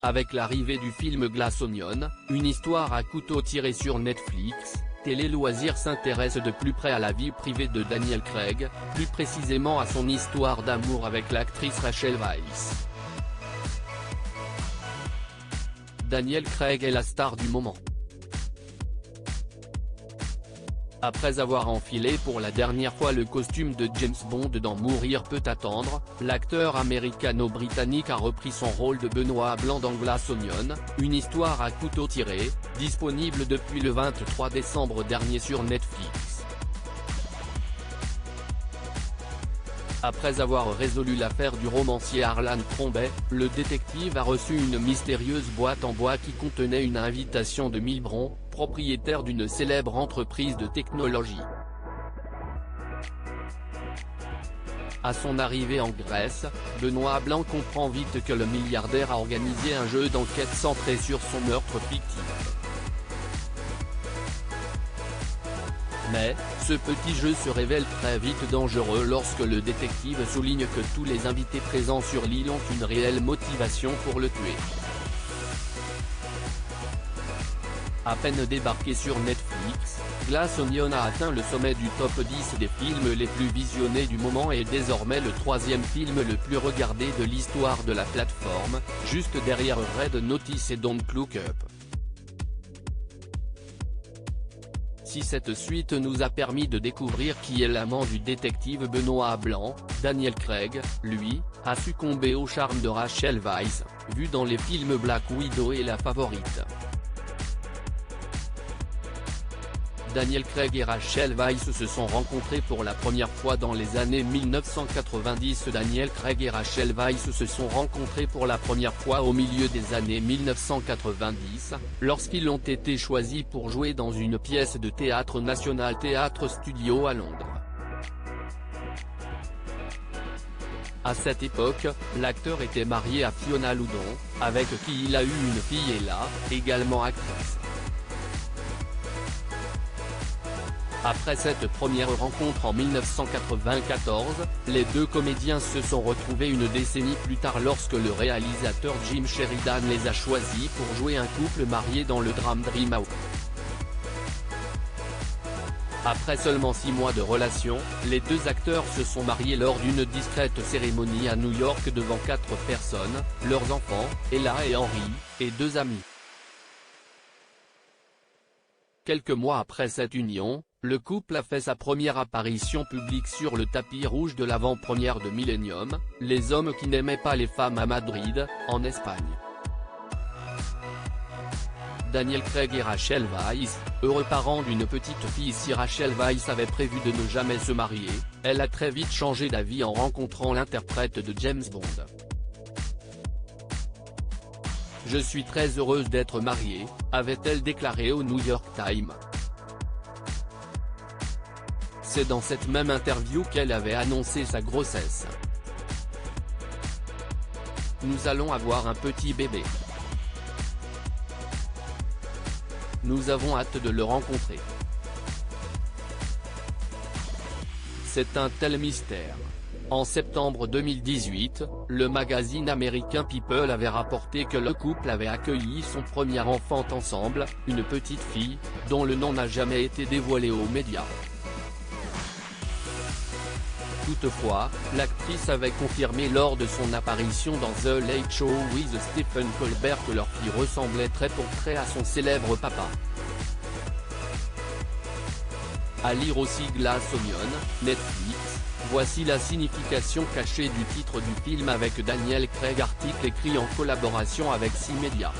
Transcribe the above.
Avec l'arrivée du film Glass Onion, une histoire à couteau tiré sur Netflix, Télé Loisirs s'intéresse de plus près à la vie privée de Daniel Craig, plus précisément à son histoire d'amour avec l'actrice Rachel Weisz. Daniel Craig est la star du moment. Après avoir enfilé pour la dernière fois le costume de James Bond dans Mourir peut attendre, l'acteur américano-britannique a repris son rôle de Benoît Blanc dans Glass Onion, une histoire à couteau tiré, disponible depuis le 23 décembre dernier sur Netflix. Après avoir résolu l'affaire du romancier Harlan Crombie, le détective a reçu une mystérieuse boîte en bois qui contenait une invitation de Milbron, propriétaire d'une célèbre entreprise de technologie. À son arrivée en Grèce, Benoît Blanc comprend vite que le milliardaire a organisé un jeu d'enquête centré sur son meurtre fictif. Mais, ce petit jeu se révèle très vite dangereux lorsque le détective souligne que tous les invités présents sur l'île ont une réelle motivation pour le tuer. À peine débarqué sur Netflix, Glass Onion a atteint le sommet du top 10 des films les plus visionnés du moment et est désormais le troisième film le plus regardé de l'histoire de la plateforme, juste derrière Red Notice et Don't Look Up. Si cette suite nous a permis de découvrir qui est l'amant du détective Benoît Blanc, Daniel Craig, lui, a succombé au charme de Rachel Weisz, vue dans les films Black Widow et La Favorite. Daniel Craig et Rachel Weisz se sont rencontrés pour la première fois dans les années 1990. Daniel Craig et Rachel Weisz se sont rencontrés pour la première fois au milieu des années 1990, lorsqu'ils ont été choisis pour jouer dans une pièce de théâtre National Theatre Studio à Londres. À cette époque, l'acteur était marié à Fiona Loudon, avec qui il a eu une fille Ella, également actrice. Après cette première rencontre en 1994, les deux comédiens se sont retrouvés une décennie plus tard lorsque le réalisateur Jim Sheridan les a choisis pour jouer un couple marié dans le drame Dream House. Après seulement 6 mois de relation, les deux acteurs se sont mariés lors d'une discrète cérémonie à New York devant 4 personnes, leurs enfants, Ella et Henry, et 2 amis. Quelques mois après cette union, le couple a fait sa première apparition publique sur le tapis rouge de l'avant-première de Millennium, Les hommes qui n'aimaient pas les femmes à Madrid, en Espagne. Daniel Craig et Rachel Weisz, heureux parents d'une petite fille. Si Rachel Weisz avait prévu de ne jamais se marier, elle a très vite changé d'avis en rencontrant l'interprète de James Bond. « Je suis très heureuse d'être mariée », avait-elle déclaré au New York Times. C'est dans cette même interview qu'elle avait annoncé sa grossesse. « Nous allons avoir un petit bébé. Nous avons hâte de le rencontrer. C'est un tel mystère. » En septembre 2018, le magazine américain People avait rapporté que le couple avait accueilli son premier enfant ensemble, une petite fille, dont le nom n'a jamais été dévoilé aux médias. Toutefois, l'actrice avait confirmé lors de son apparition dans The Late Show with Stephen Colbert que leur fille ressemblait trait pour trait à son célèbre papa. À lire aussi Glass Onion, Netflix. Voici la signification cachée du titre du film avec Daniel Craig. Article écrit en collaboration avec 6 médias.